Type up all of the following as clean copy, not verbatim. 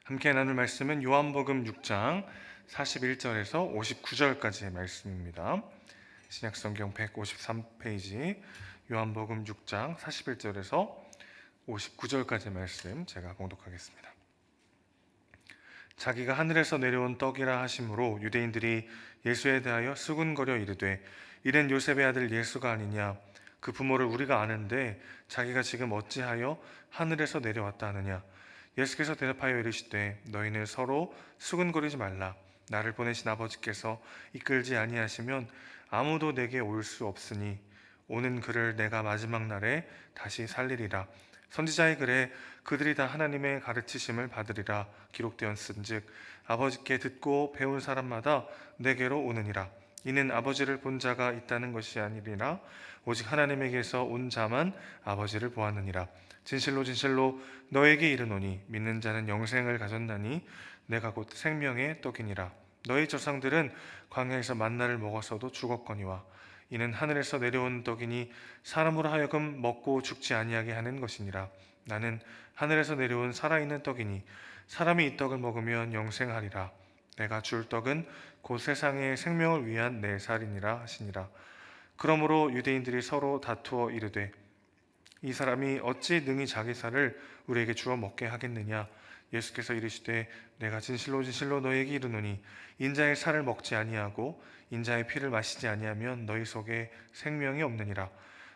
함께 나눌 말씀은 요한복음 6장 41절에서 59절까지의 말씀입니다. 신약성경 153페이지 요한복음 6장 41절에서 59절까지의 말씀 제가 봉독하겠습니다. 자기가 하늘에서 내려온 떡이라 하심으로 유대인들이 예수에 대하여 수군거려 이르되 이는 요셉의 아들 예수가 아니냐, 그 부모를 우리가 아는데 자기가 지금 어찌하여 하늘에서 내려왔다 하느냐. 예수께서 대답하여 이르시되 너희는 서로 수군거리지 말라. 나를 보내신 아버지께서 이끌지 아니하시면 아무도 내게 올 수 없으니 오는 그를 내가 마지막 날에 다시 살리리라. 선지자의 글에 그들이 다 하나님의 가르치심을 받으리라 기록되었은즉 아버지께 듣고 배운 사람마다 내게로 오느니라. 이는 아버지를 본 자가 있다는 것이 아니리라 오직 하나님에게서 온 자만 아버지를 보았느니라. 진실로 진실로 너에게 이르노니 믿는 자는 영생을 가졌나니 내가 곧 생명의 떡이니라. 너희 조상들은 광야에서 만나를 먹었어도 죽었거니와 이는 하늘에서 내려온 떡이니 사람으로 하여금 먹고 죽지 아니하게 하는 것이니라. 나는 하늘에서 내려온 살아있는 떡이니 사람이 이 떡을 먹으면 영생하리라. 내가 줄 떡은 곧 세상의 생명을 위한 내 살이니라 하시니라. 그러므로 유대인들이 서로 다투어 이르되 이 사람이 어찌 능히 자기 살을 우리에게 주어 먹게 하겠느냐. 예수께서 이르시되 내가 진실로 진실로 너희에게 이르노니 인자의 살을 먹지 아니하고 인자의 피를 마시지 아니하면 너희 속에 생명이 없느니라.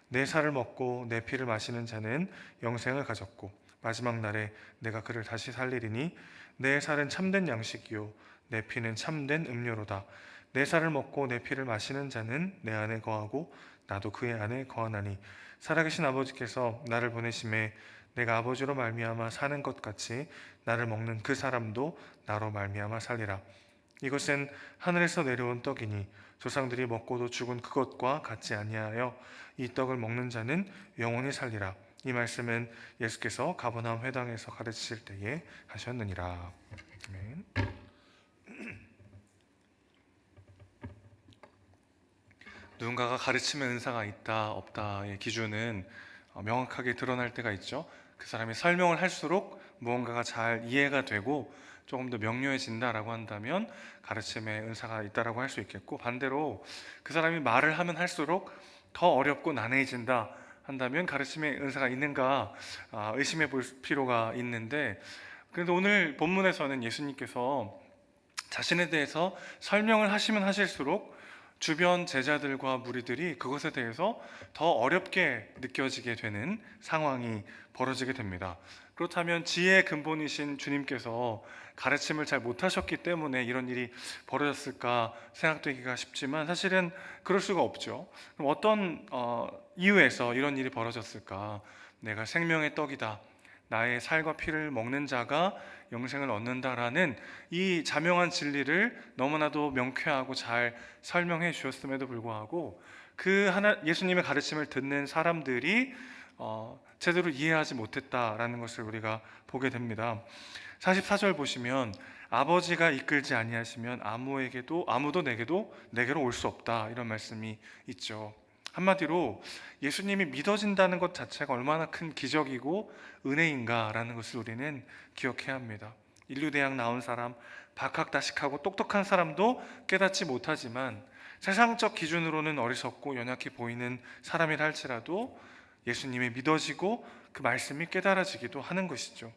내 살을 먹고 내 피를 마시는 자는 영생을 가졌고 마지막 날에 내가 그를 다시 살리리니 내 살은 참된 양식이요 내 피는 참된 음료로다. 내 살을 먹고 내 피를 마시는 자는 내 안에 거하고 나도 그의 안에 거하나니 살아계신 아버지께서 나를 보내심에 내가 아버지로 말미암아 사는 것 같이 나를 먹는 그 사람도 나로 말미암아 살리라. 이것은 하늘에서 내려온 떡이니 조상들이 먹고도 죽은 그것과 같지 아니하여 이 떡을 먹는 자는 영원히 살리라. 이 말씀은 예수께서 가버나움 회당에서 가르치실 때에 하셨느니라. 아멘. 누군가가 가르침의 은사가 있다 없다의 기준은 명확하게 드러날 때가 있죠. 그 사람이 설명을 할수록 무언가가 잘 이해가 되고 조금 더 명료해진다라고 한다면 가르침의 은사가 있다라고 할 수 있겠고, 반대로 그 사람이 말을 하면 할수록 더 어렵고 난해해진다 한다면 가르침의 은사가 있는가 의심해 볼 필요가 있는데, 그래도 오늘 본문에서는 예수님께서 자신에 대해서 설명을 하시면 하실수록 주변 제자들과 무리들이 그것에 대해서 더 어렵게 느껴지게 되는 상황이 벌어지게 됩니다. 그렇다면 지혜의 근본이신 주님께서 가르침을 잘 못하셨기 때문에 이런 일이 벌어졌을까 생각되기가 쉽지만 사실은 그럴 수가 없죠. 그럼 어떤 이유에서 이런 일이 벌어졌을까? 내가 생명의 떡이다, 나의 살과 피를 먹는 자가 영생을 얻는다라는 이 자명한 진리를 너무나도 명쾌하고 잘 설명해 주셨음에도 불구하고 예수님의 가르침을 듣는 사람들이 제대로 이해하지 못했다라는 것을 우리가 보게 됩니다. 44절 보시면 아버지가 이끌지 아니하시면 아무도 내게로 올 수 없다, 이런 말씀이 있죠. 한마디로 예수님이 믿어진다는 것 자체가 얼마나 큰 기적이고 은혜인가라는 것을 우리는 기억해야 합니다. 인류대학 나온 사람, 박학다식하고 똑똑한 사람도 깨닫지 못하지만 세상적 기준으로는 어리석고 연약해 보이는 사람이라 할지라도 예수님이 믿어지고 그 말씀이 깨달아지기도 하는 것이죠.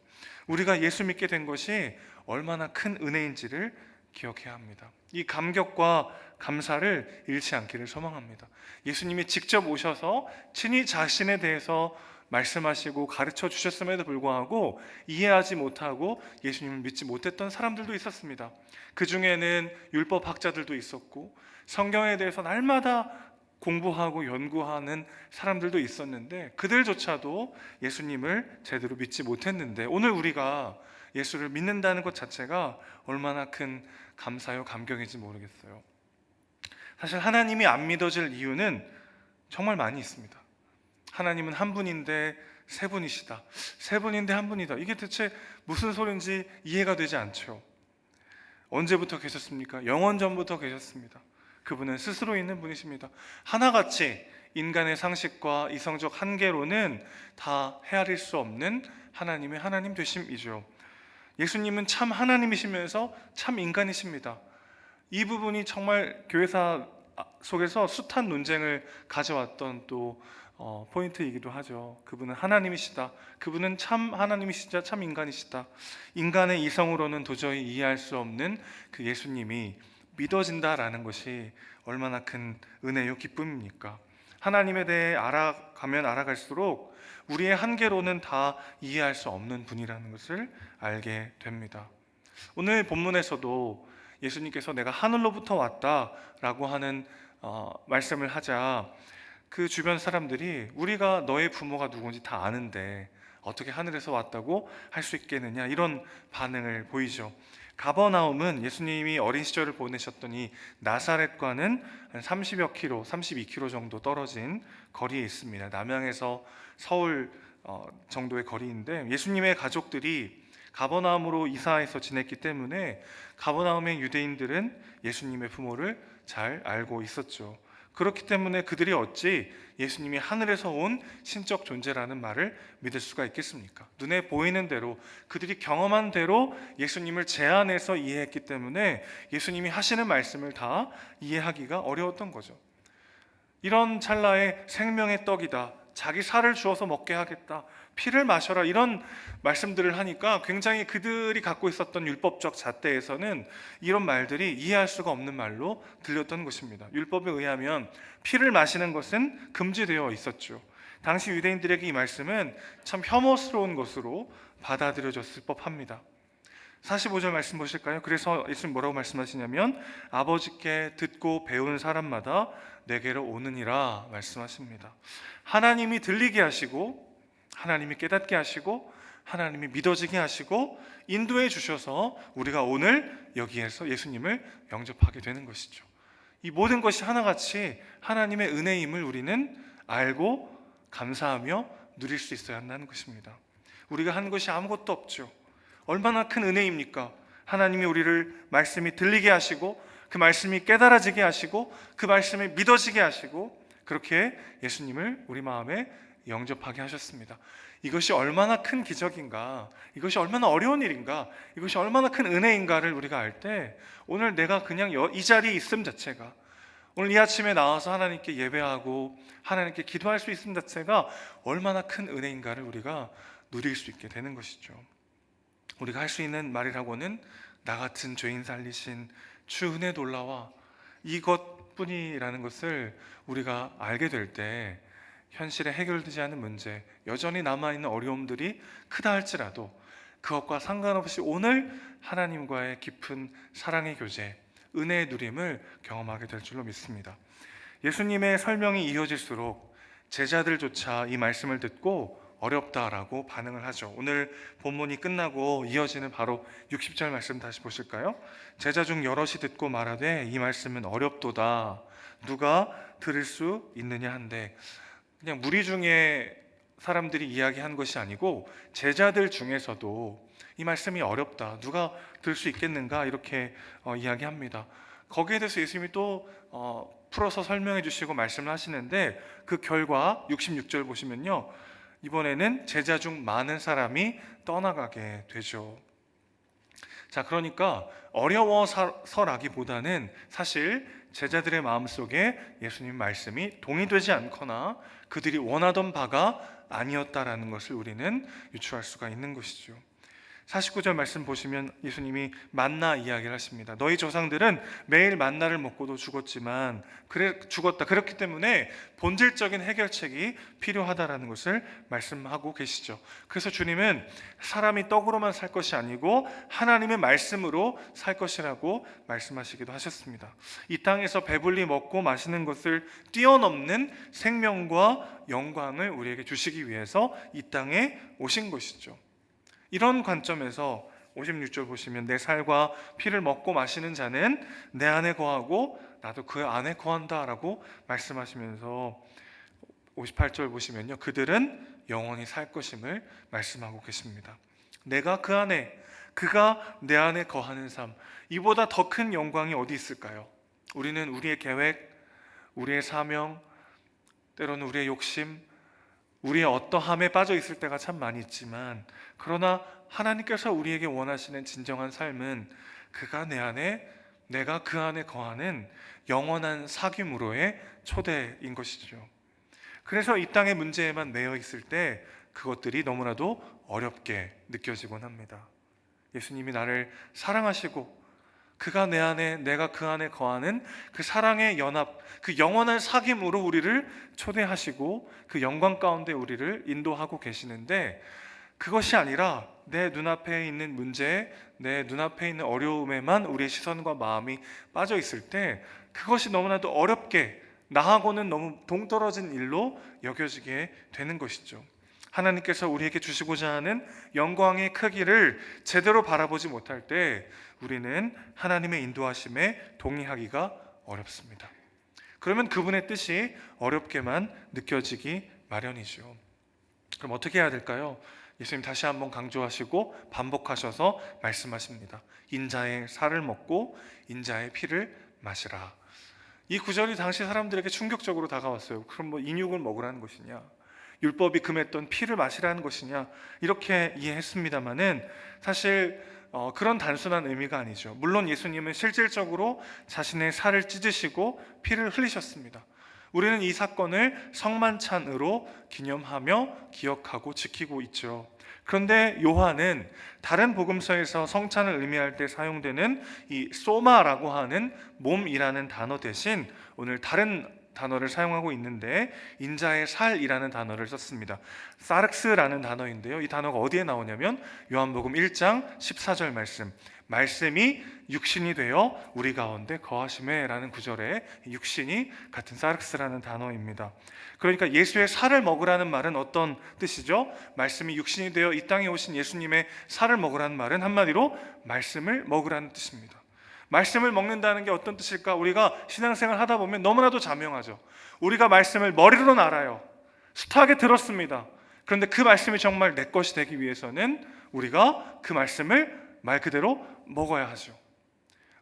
우리가 예수 믿게 된 것이 얼마나 큰 은혜인지를 기억해야 합니다. 이 감격과 감사를 잃지 않기를 소망합니다. 예수님이 직접 오셔서 친히 자신에 대해서 말씀하시고 가르쳐 주셨음에도 불구하고 이해하지 못하고 예수님을 믿지 못했던 사람들도 있었습니다. 그 중에는 율법학자들도 있었고 성경에 대해서 날마다 공부하고 연구하는 사람들도 있었는데 그들조차도 예수님을 제대로 믿지 못했는데, 오늘 우리가 예수를 믿는다는 것 자체가 얼마나 큰 감사요 감격인지 모르겠어요. 사실 하나님이 안 믿어질 이유는 정말 많이 있습니다. 하나님은 한 분인데 세 분이시다, 세 분인데 한 분이다, 이게 대체 무슨 소리인지 이해가 되지 않죠. 언제부터 계셨습니까? 영원 전부터 계셨습니다. 그분은 스스로 있는 분이십니다. 하나같이 인간의 상식과 이성적 한계로는 다 헤아릴 수 없는 하나님의 하나님 되심이죠. 예수님은 참 하나님이시면서 참 인간이십니다. 이 부분이 정말 교회사 속에서 숱한 논쟁을 가져왔던 또 포인트이기도 하죠. 그분은 하나님이시다. 그분은 참 하나님이시자 참 인간이시다. 인간의 이성으로는 도저히 이해할 수 없는 그 예수님이 믿어진다라는 것이 얼마나 큰 은혜요 기쁨입니까? 하나님에 대해 알아가면 알아갈수록 우리의 한계로는 다 이해할 수 없는 분이라는 것을 알게 됩니다. 오늘 본문에서도 예수님께서 내가 하늘로부터 왔다라고 하는 말씀을 하자 그 주변 사람들이 우리가 너의 부모가 누군지 다 아는데 어떻게 하늘에서 왔다고 할 수 있겠느냐 이런 반응을 보이죠. 가버나움은 예수님이 어린 시절을 보내셨던 이 나사렛과는 한 30여 킬로, 32킬로 정도 떨어진 거리에 있습니다. 남양에서 서울 정도의 거리인데 예수님의 가족들이 가버나움으로 이사해서 지냈기 때문에 가버나움의 유대인들은 예수님의 부모를 잘 알고 있었죠. 그렇기 때문에 그들이 어찌 예수님이 하늘에서 온 신적 존재라는 말을 믿을 수가 있겠습니까? 눈에 보이는 대로 그들이 경험한 대로 예수님을 제안해서 이해했기 때문에 예수님이 하시는 말씀을 다 이해하기가 어려웠던 거죠. 이런 찰나에 생명의 떡이다, 자기 살을 주어서 먹게 하겠다, 피를 마셔라 이런 말씀들을 하니까 굉장히 그들이 갖고 있었던 율법적 잣대에서는 이런 말들이 이해할 수가 없는 말로 들렸던 것입니다. 율법에 의하면 피를 마시는 것은 금지되어 있었죠. 당시 유대인들에게 이 말씀은 참 혐오스러운 것으로 받아들여졌을 법합니다. 45절 말씀 보실까요? 그래서 예수님 뭐라고 말씀하시냐면 아버지께 듣고 배운 사람마다 내게로 오느니라 말씀하십니다. 하나님이 들리게 하시고 하나님이 깨닫게 하시고 하나님이 믿어지게 하시고 인도해 주셔서 우리가 오늘 여기에서 예수님을 영접하게 되는 것이죠. 이 모든 것이 하나같이 하나님의 은혜임을 우리는 알고 감사하며 누릴 수 있어야 한다는 것입니다. 우리가 한 것이 아무것도 없죠. 얼마나 큰 은혜입니까? 하나님이 우리를 말씀이 들리게 하시고 그 말씀이 깨달아지게 하시고 그 말씀이 믿어지게 하시고 그렇게 예수님을 우리 마음에 영접하게 하셨습니다. 이것이 얼마나 큰 기적인가, 이것이 얼마나 어려운 일인가, 이것이 얼마나 큰 은혜인가를 우리가 알 때 오늘 내가 그냥 이 자리에 있음 자체가, 오늘 이 아침에 나와서 하나님께 예배하고 하나님께 기도할 수 있음 자체가 얼마나 큰 은혜인가를 우리가 누릴 수 있게 되는 것이죠. 우리가 할 수 있는 말이라고는 나 같은 죄인 살리신 주 은혜 놀라와 이것뿐이라는 것을 우리가 알게 될 때 현실에 해결되지 않은 문제, 여전히 남아있는 어려움들이 크다 할지라도 그것과 상관없이 오늘 하나님과의 깊은 사랑의 교제, 은혜의 누림을 경험하게 될 줄로 믿습니다. 예수님의 설명이 이어질수록 제자들조차 이 말씀을 듣고 어렵다라고 반응을 하죠. 오늘 본문이 끝나고 이어지는 바로 60절 말씀 다시 보실까요? 제자 중 여럿이 듣고 말하되 이 말씀은 어렵도다, 누가 들을 수 있느냐 한데, 그냥 무리 중에 사람들이 이야기한 것이 아니고 제자들 중에서도 이 말씀이 어렵다, 누가 들을 수 있겠는가 이렇게 이야기합니다. 거기에 대해서 예수님이 또 풀어서 설명해 주시고 말씀을 하시는데 그 결과 66절 보시면요, 이번에는 제자 중 많은 사람이 떠나가게 되죠. 자, 그러니까 어려워서라기보다는 사실 제자들의 마음속에 예수님 말씀이 동의되지 않거나 그들이 원하던 바가 아니었다라는 것을 우리는 유추할 수가 있는 것이죠. 49절 말씀 보시면 예수님이 만나 이야기를 하십니다. 너희 조상들은 매일 만나를 먹고도 죽었지만 죽었다. 그렇기 때문에 본질적인 해결책이 필요하다라는 것을 말씀하고 계시죠. 그래서 주님은 사람이 떡으로만 살 것이 아니고 하나님의 말씀으로 살 것이라고 말씀하시기도 하셨습니다. 이 땅에서 배불리 먹고 마시는 것을 뛰어넘는 생명과 영광을 우리에게 주시기 위해서 이 땅에 오신 것이죠. 이런 관점에서 56절 보시면 내 살과 피를 먹고 마시는 자는 내 안에 거하고 나도 그 안에 거한다 라고 말씀하시면서 58절 보시면요, 그들은 영원히 살 것임을 말씀하고 계십니다. 내가 그 안에, 그가 내 안에 거하는 삶, 이보다 더 큰 영광이 어디 있을까요? 우리는 우리의 계획, 우리의 사명, 때로는 우리의 욕심, 우리의 어떠함에 빠져 있을 때가 참 많이 있지만, 그러나 하나님께서 우리에게 원하시는 진정한 삶은 그가 내 안에, 내가 그 안에 거하는 영원한 사귐으로의 초대인 것이죠. 그래서 이 땅의 문제에만 매여 있을 때 그것들이 너무나도 어렵게 느껴지곤 합니다. 예수님이 나를 사랑하시고 그가 내 안에, 내가 그 안에 거하는 그 사랑의 연합, 그 영원한 사귐으로 우리를 초대하시고 그 영광 가운데 우리를 인도하고 계시는데, 그것이 아니라 내 눈앞에 있는 문제에, 내 눈앞에 있는 어려움에만 우리의 시선과 마음이 빠져 있을 때 그것이 너무나도 어렵게, 나하고는 너무 동떨어진 일로 여겨지게 되는 것이죠. 하나님께서 우리에게 주시고자 하는 영광의 크기를 제대로 바라보지 못할 때 우리는 하나님의 인도하심에 동의하기가 어렵습니다. 그러면 그분의 뜻이 어렵게만 느껴지기 마련이죠. 그럼 어떻게 해야 될까요? 예수님 다시 한번 강조하시고 반복하셔서 말씀하십니다. 인자의 살을 먹고 인자의 피를 마시라. 이 구절이 당시 사람들에게 충격적으로 다가왔어요. 그럼 뭐 인육을 먹으라는 것이냐, 율법이 금했던 피를 마시라는 것이냐, 이렇게 이해했습니다마는 사실 그런 단순한 의미가 아니죠. 물론 예수님은 실질적으로 자신의 살을 찢으시고 피를 흘리셨습니다. 우리는 이 사건을 성만찬으로 기념하며 기억하고 지키고 있죠. 그런데 요한은 다른 복음서에서 성찬을 의미할 때 사용되는 이 소마라고 하는 몸이라는 단어 대신 오늘 다른 단어를 사용하고 있는데 인자의 살이라는 단어를 썼습니다. 사르스라는 단어인데요, 이 단어가 어디에 나오냐면 요한복음 1장 14절 말씀이 육신이 되어 우리 가운데 거하심에 라는 구절에 육신이 같은 사르스라는 단어입니다. 그러니까 예수의 살을 먹으라는 말은 어떤 뜻이죠? 말씀이 육신이 되어 이 땅에 오신 예수님의 살을 먹으라는 말은 한마디로 말씀을 먹으라는 뜻입니다. 말씀을 먹는다는 게 어떤 뜻일까? 우리가 신앙생활 하다 보면 너무나도 자명하죠. 우리가 말씀을 머리로는 알아요. 숱하게 들었습니다. 그런데 그 말씀이 정말 내 것이 되기 위해서는 우리가 그 말씀을 말 그대로 먹어야 하죠.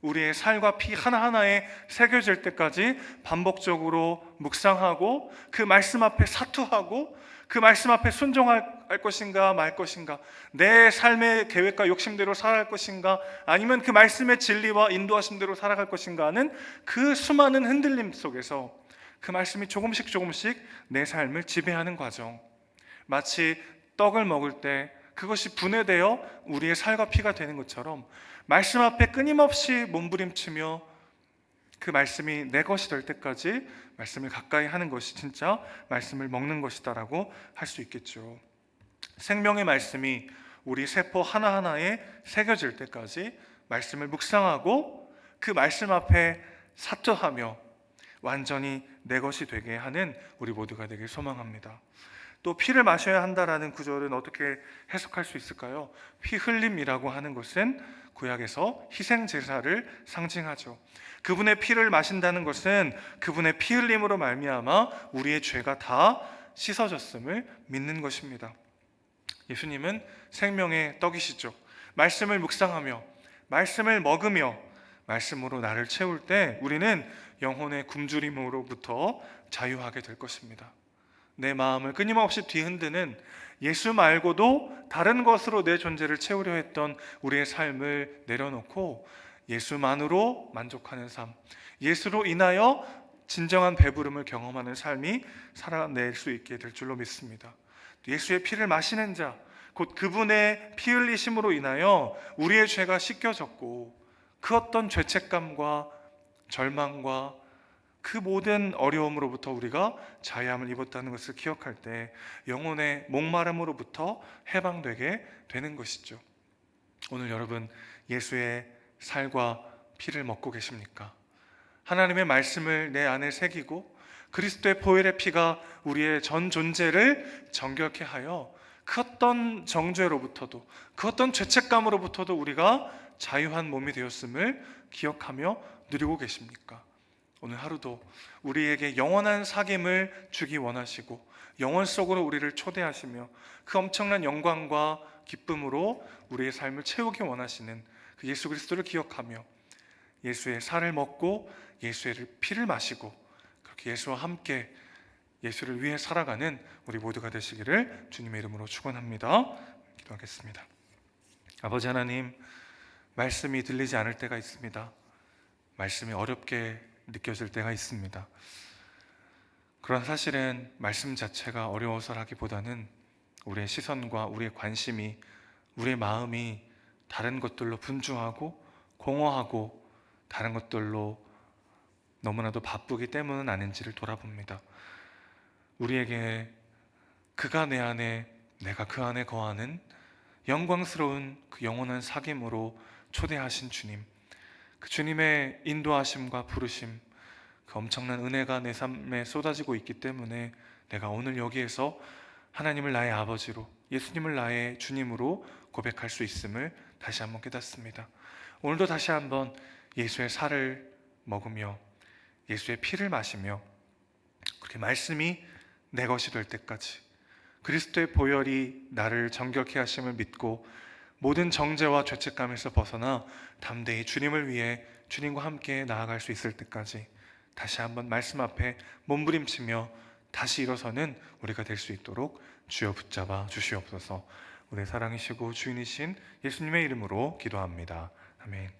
우리의 살과 피 하나하나에 새겨질 때까지 반복적으로 묵상하고 그 말씀 앞에 사투하고 그 말씀 앞에 순종할 것인가 말 것인가, 내 삶의 계획과 욕심대로 살아갈 것인가 아니면 그 말씀의 진리와 인도하심대로 살아갈 것인가 하는 그 수많은 흔들림 속에서 그 말씀이 조금씩 내 삶을 지배하는 과정, 마치 떡을 먹을 때 그것이 분해되어 우리의 살과 피가 되는 것처럼 말씀 앞에 끊임없이 몸부림치며 그 말씀이 내 것이 될 때까지 말씀을 가까이 하는 것이 진짜 말씀을 먹는 것이다라고 할 수 있겠죠. 생명의 말씀이 우리 세포 하나하나에 새겨질 때까지 말씀을 묵상하고 그 말씀 앞에 사투하며 완전히 내 것이 되게 하는 우리 모두가 되길 소망합니다. 또 피를 마셔야 한다라는 구절은 어떻게 해석할 수 있을까요? 피 흘림이라고 하는 것은 구약에서 희생 제사를 상징하죠. 그분의 피를 마신다는 것은 그분의 피 흘림으로 말미암아 우리의 죄가 다 씻어졌음을 믿는 것입니다. 예수님은 생명의 떡이시죠. 말씀을 묵상하며 말씀을 먹으며 말씀으로 나를 채울 때 우리는 영혼의 굶주림으로부터 자유하게 될 것입니다. 내 마음을 끊임없이 뒤흔드는 예수 말고도 다른 것으로 내 존재를 채우려 했던 우리의 삶을 내려놓고 예수만으로 만족하는 삶, 예수로 인하여 진정한 배부름을 경험하는 삶이 살아낼 수 있게 될 줄로 믿습니다. 예수의 피를 마시는 자, 곧 그분의 피 흘리심으로 인하여 우리의 죄가 씻겨졌고 그 어떤 죄책감과 절망과 그 모든 어려움으로부터 우리가 자유함을 입었다는 것을 기억할 때 영혼의 목마름으로부터 해방되게 되는 것이죠. 오늘 여러분 예수의 살과 피를 먹고 계십니까? 하나님의 말씀을 내 안에 새기고 그리스도의 보혈의 피가 우리의 전 존재를 정결케 하여 그 어떤 정죄로부터도 그 어떤 죄책감으로부터도 우리가 자유한 몸이 되었음을 기억하며 누리고 계십니까? 오늘 하루도 우리에게 영원한 사귐을 주기 원하시고 영원 속으로 우리를 초대하시며 그 엄청난 영광과 기쁨으로 우리의 삶을 채우기 원하시는 그 예수 그리스도를 기억하며 예수의 살을 먹고 예수의 피를 마시고 그렇게 예수와 함께 예수를 위해 살아가는 우리 모두가 되시기를 주님의 이름으로 축원합니다. 기도하겠습니다. 아버지 하나님, 말씀이 들리지 않을 때가 있습니다. 말씀이 어렵게 느껴질 때가 있습니다. 그런 사실은 말씀 자체가 어려워서라기보다는 우리의 시선과 우리의 관심이, 우리의 마음이 다른 것들로 분주하고 공허하고 다른 것들로 너무나도 바쁘기 때문은 아닌지를 돌아봅니다. 우리에게 그가 내 안에, 내가 그 안에 거하는 영광스러운 그 영원한 사귐으로 초대하신 주님, 그 주님의 인도하심과 부르심, 그 엄청난 은혜가 내 삶에 쏟아지고 있기 때문에 내가 오늘 여기에서 하나님을 나의 아버지로, 예수님을 나의 주님으로 고백할 수 있음을 다시 한번 깨닫습니다. 오늘도 다시 한번 예수의 살을 먹으며 예수의 피를 마시며 그렇게 말씀이 내 것이 될 때까지, 그리스도의 보혈이 나를 정결케 하심을 믿고 모든 정죄와 죄책감에서 벗어나 담대히 주님을 위해 주님과 함께 나아갈 수 있을 때까지 다시 한번 말씀 앞에 몸부림치며 다시 일어서는 우리가 될 수 있도록 주여 붙잡아 주시옵소서. 우리의 사랑이시고 주인이신 예수님의 이름으로 기도합니다. 아멘.